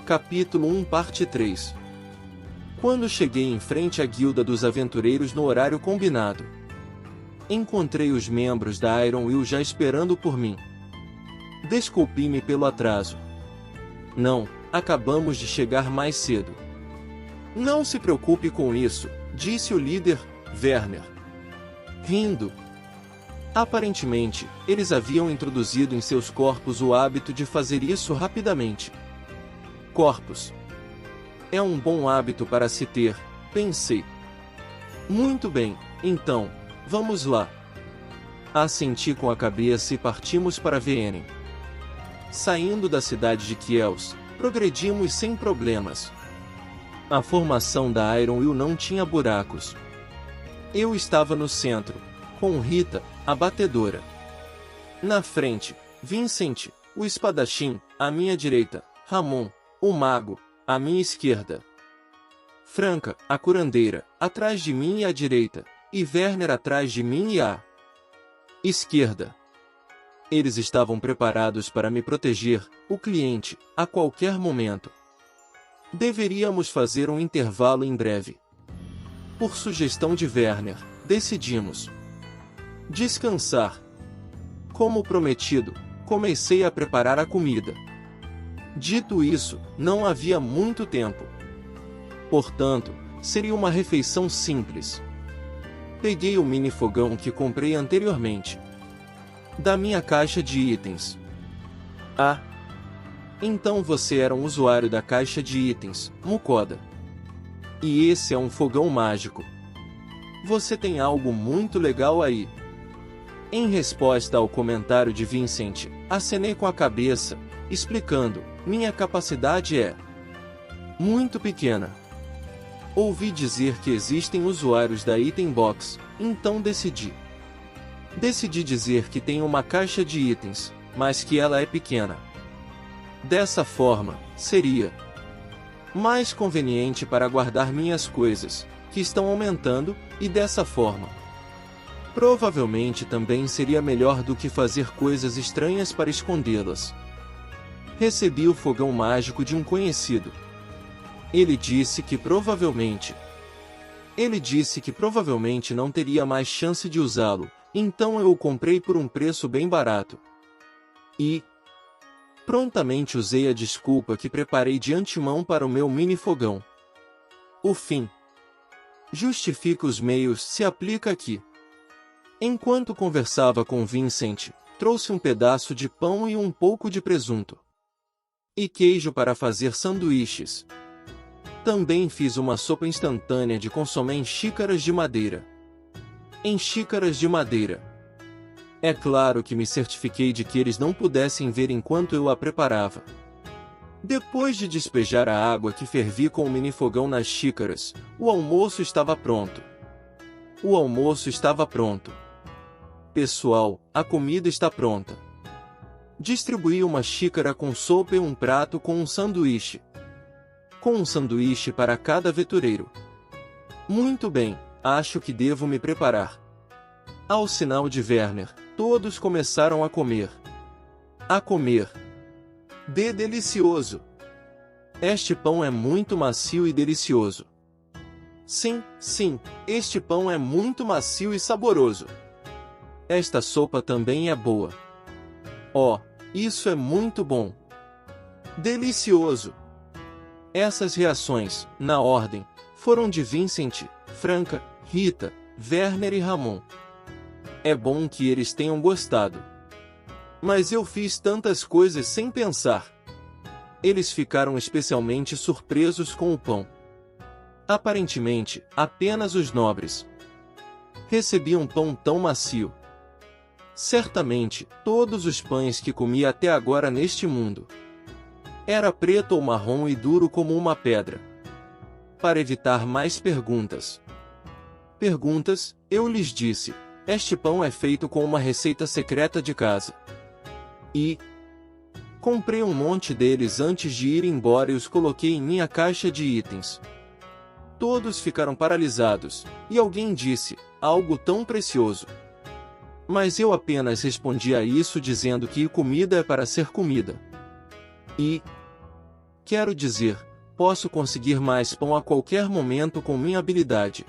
Capítulo 1 Parte 3. Quando cheguei em frente à guilda dos aventureiros no horário combinado, encontrei os membros da Iron Will já esperando por mim. Desculpe-me pelo atraso. Não, acabamos de chegar mais cedo. Não se preocupe com isso, disse o líder, Werner, rindo. Aparentemente, eles haviam introduzido em seus corpos o hábito de fazer isso rapidamente. Corpos. É um bom hábito para se ter, pensei. Muito bem, então, vamos lá. Assenti com a cabeça e partimos para Vienen. Saindo da cidade de Kielce, progredimos sem problemas. A formação da Iron Will não tinha buracos. Eu estava no centro, com Rita, a batedora. Na frente, Vincent, o espadachim, à minha direita, Ramon, o mago, à minha esquerda. Franca, a curandeira, atrás de mim e à direita, e Werner atrás de mim e à esquerda. Eles estavam preparados para me proteger, o cliente, a qualquer momento. Deveríamos fazer um intervalo em breve. Por sugestão de Werner, decidimos descansar. Como prometido, comecei a preparar a comida. Dito isso, não havia muito tempo. Portanto, seria uma refeição simples. Peguei o mini fogão que comprei anteriormente da minha caixa de itens. Ah! Então você era um usuário da caixa de itens, Mukoda. E esse é um fogão mágico. Você tem algo muito legal aí. Em resposta ao comentário de Vincent, acenei com a cabeça, explicando, minha capacidade é muito pequena. Ouvi dizer que existem usuários da Item Box, então decidi dizer que tem uma caixa de itens, mas que ela é pequena. Dessa forma, seria mais conveniente para guardar minhas coisas, que estão aumentando, e dessa forma, provavelmente também seria melhor do que fazer coisas estranhas para escondê-las. Recebi o fogão mágico de um conhecido. Ele disse que provavelmente não teria mais chance de usá-lo, então eu o comprei por um preço bem barato. E prontamente usei a desculpa que preparei de antemão para o meu mini fogão. O fim justifica os meios, se aplica aqui. Enquanto conversava com Vincent, trouxe um pedaço de pão e um pouco de presunto e queijo para fazer sanduíches. Também fiz uma sopa instantânea de consomé em xícaras de madeira. Em xícaras de madeira. É claro que me certifiquei de que eles não pudessem ver enquanto eu a preparava. Depois de despejar a água que fervi com o minifogão nas xícaras, o almoço estava pronto. Pessoal, a comida está pronta. Distribuí uma xícara com sopa e um prato com um sanduíche. Com um sanduíche para cada aventureiro. Muito bem, acho que devo me preparar. Ao sinal de Werner, todos começaram a comer. Delicioso! Este pão é muito macio e delicioso. Sim, este pão é muito macio e saboroso. Esta sopa também é boa. Oh, isso é muito bom. Delicioso! Essas reações, na ordem, foram de Vincent, Franca, Rita, Werner e Ramon. É bom que eles tenham gostado. Mas eu fiz tantas coisas sem pensar. Eles ficaram especialmente surpresos com o pão. Aparentemente, apenas os nobres recebiam um pão tão macio. Certamente, todos os pães que comi até agora neste mundo era preto ou marrom e duro como uma pedra. Para evitar mais perguntas, eu lhes disse, este pão é feito com uma receita secreta de casa. E comprei um monte deles antes de ir embora e os coloquei em minha caixa de itens. Todos ficaram paralisados, e alguém disse, algo tão precioso. Mas eu apenas respondi a isso dizendo que comida é para ser comida. E Quero dizer, posso conseguir mais pão a qualquer momento com minha habilidade.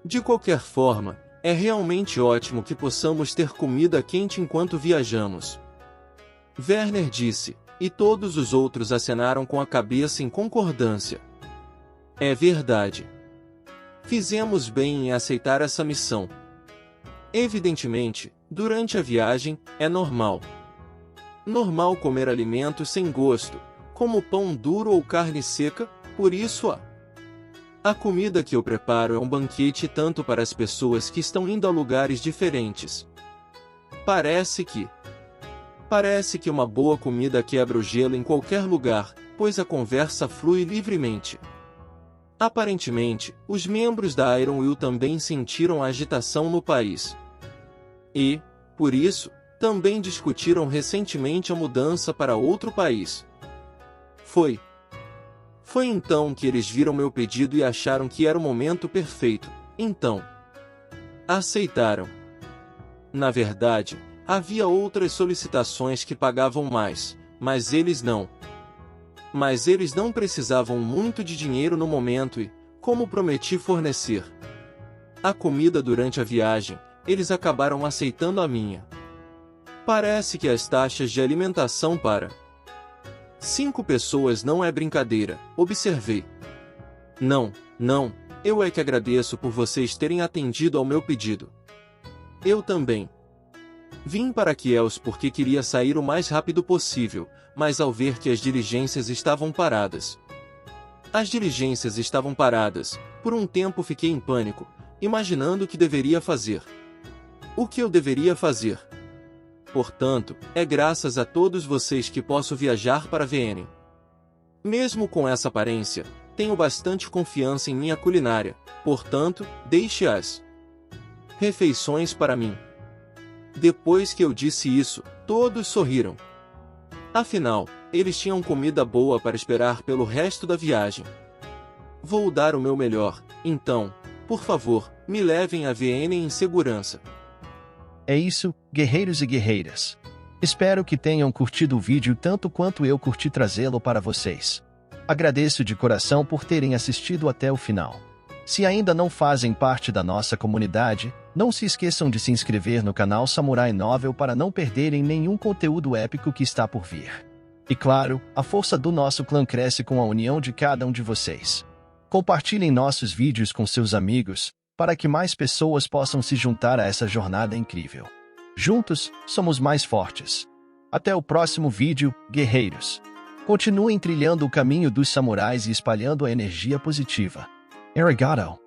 De qualquer forma, é realmente ótimo que possamos ter comida quente enquanto viajamos. Werner disse, e todos os outros acenaram com a cabeça em concordância. É verdade. Fizemos bem em aceitar essa missão. Evidentemente, durante a viagem, é normal comer alimentos sem gosto, como pão duro ou carne seca, por isso a comida que eu preparo é um banquete tanto para as pessoas que estão indo a lugares diferentes. Parece que uma boa comida quebra o gelo em qualquer lugar, pois a conversa flui livremente. Aparentemente, os membros da Iron Will também sentiram a agitação no país. E, por isso, também discutiram recentemente a mudança para outro país. Foi então que eles viram meu pedido e acharam que era o momento perfeito, então aceitaram. Na verdade, havia outras solicitações que pagavam mais, mas eles não precisavam muito de dinheiro no momento e, como prometi fornecer a comida durante a viagem, eles acabaram aceitando a minha. Parece que as taxas de alimentação para 5 pessoas não é brincadeira, observei. Não, eu é que agradeço por vocês terem atendido ao meu pedido. Eu também. Vim para Kielce porque queria sair o mais rápido possível, mas ao ver que as diligências estavam paradas. Por um tempo fiquei em pânico, imaginando o que deveria fazer. O que eu deveria fazer? Portanto, é graças a todos vocês que posso viajar para Viena. Mesmo com essa aparência, tenho bastante confiança em minha culinária, portanto, deixe as refeições para mim. Depois que eu disse isso, todos sorriram. Afinal, eles tinham comida boa para esperar pelo resto da viagem. Vou dar o meu melhor, então, por favor, me levem a Viena em segurança. É isso, guerreiros e guerreiras. Espero que tenham curtido o vídeo tanto quanto eu curti trazê-lo para vocês. Agradeço de coração por terem assistido até o final. Se ainda não fazem parte da nossa comunidade, não se esqueçam de se inscrever no canal Samurai Novel para não perderem nenhum conteúdo épico que está por vir. E claro, a força do nosso clã cresce com a união de cada um de vocês. Compartilhem nossos vídeos com seus amigos, para que mais pessoas possam se juntar a essa jornada incrível. Juntos, somos mais fortes. Até o próximo vídeo, guerreiros. Continuem trilhando o caminho dos samurais e espalhando a energia positiva. Arigato!